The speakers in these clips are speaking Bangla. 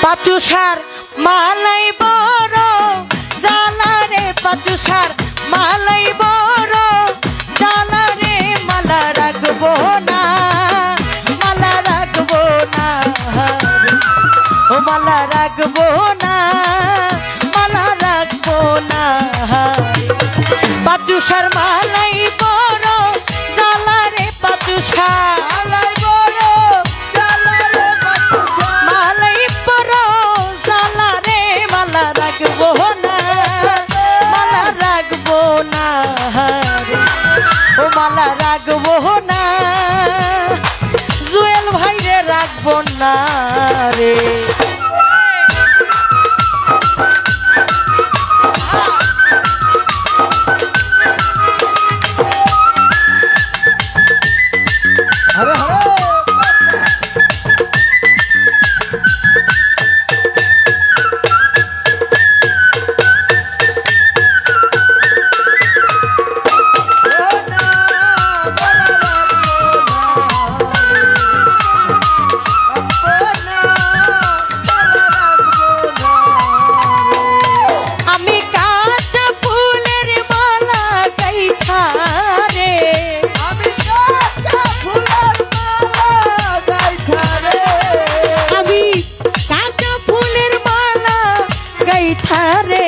পাচুসার মালাই বড় জালা রে পাচুসার মালাই বড় জালা রে মালা রাখবো না মালা রাখবো না ও মালা রাখবো না মালা রাখবো না পাচুসার মালাই বড় জালা রে পাচুসার মালা রাখবো না জুয়েল ভাই রে রাখবো না রে থারে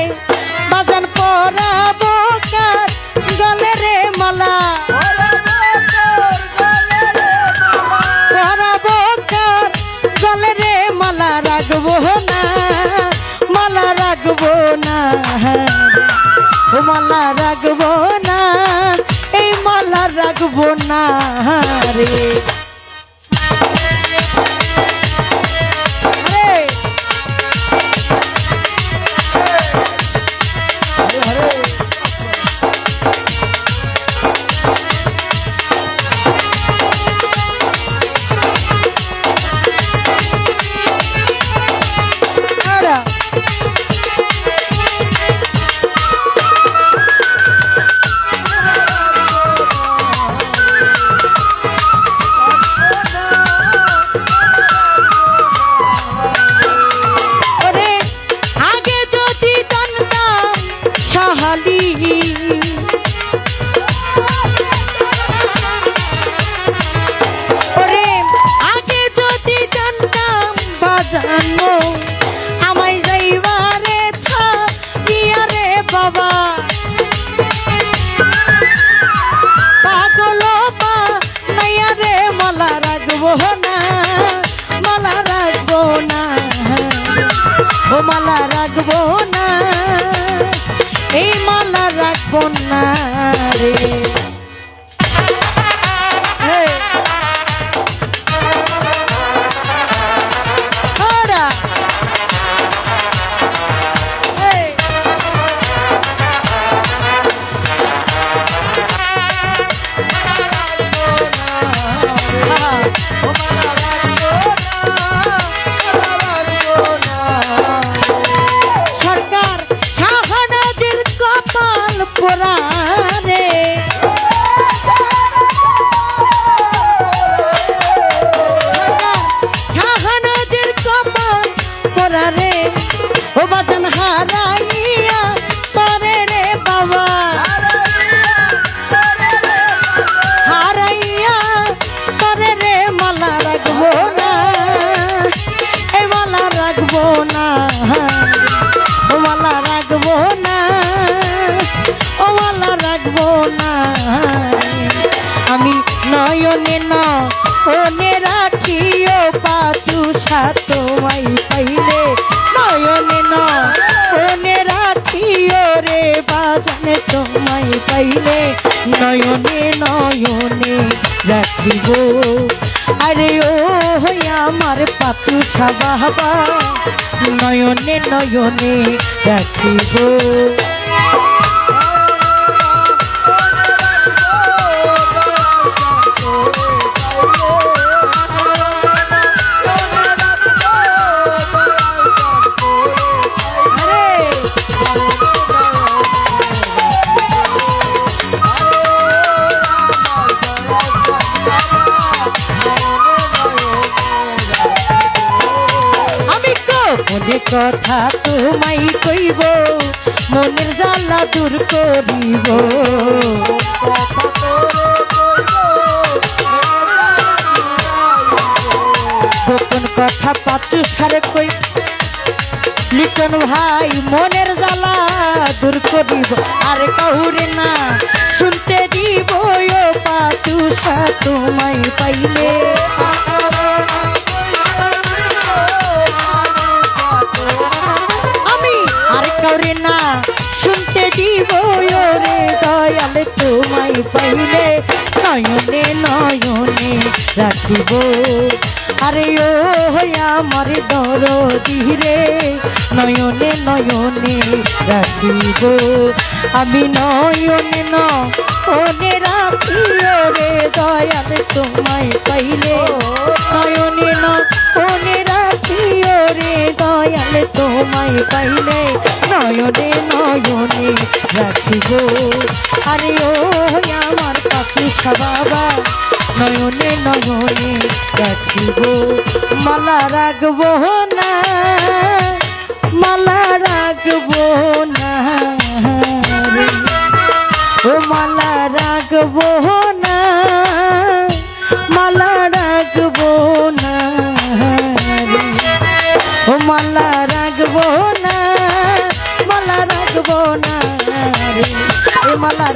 বাজান পরাবো কার গলে রে মালা পরাবো কার গলে রে মালা রাখবো না মালা রাখবো না ও মালা রাখবো না এই মালা রাখবো না রে ওরে আগে যদি জানতাম বাজানো আমায় যাইবারে ছাড়িয়া রে বাবা পাগল পা নাইয়া রে মালা রাখবো না মালা রাখবো না ও মালা রাখবো না এই মালা রাখবো না রে ও বাজান হারাইয়া তরে রে বাবা হারাইয়া তরে রে মালা রাখবো না এই মালা রাখবো না ও মালা রাখবো না ও মালা রাখবো না আমি নয়নে নয়নে রাখিও পাচুসা তোমায় পাইলে নয়নে নয়নে রাখিও রে বাজানে তোমায় পাইলে নয়নে নয়নে রাখিব আরে ও আমার পাচুসা বাবা নয়নে নয়নে রাখিব আমি গোপনে কথা তোমায় কইব মনের জ্বালা দূর করিব গোপন কথা পাচু সারে কই লিটন ভাই মনের জ্বালা দূর করিব আর কাউরে না শুনতে দিব ও পাচু সা তোমায় পাইলে আমি আর কাউরে না শুনতে দিব রে দয়াল তোমায় পাইলে নয়নে নয়নে রাখিব আরে ও আমার দরদি রে নয়নে নয়নে রাখিব আমি নয়নে নয়নে রাখিও রে দয়াল তোমায় পাইলে নয়নে নয়নে রাখিও রে দয়াল তোমায় পাইলে নয়নে নয়নে রাখিব আরে ও আমার পাখি বাবা নয়নে নয়নে রাখিব মালা রাখব না মালা রাখব না রে। ও মালা রাখব না মালা রাখব না রে। ও মালা রাখব না মালা রাখব না রে। এ মালা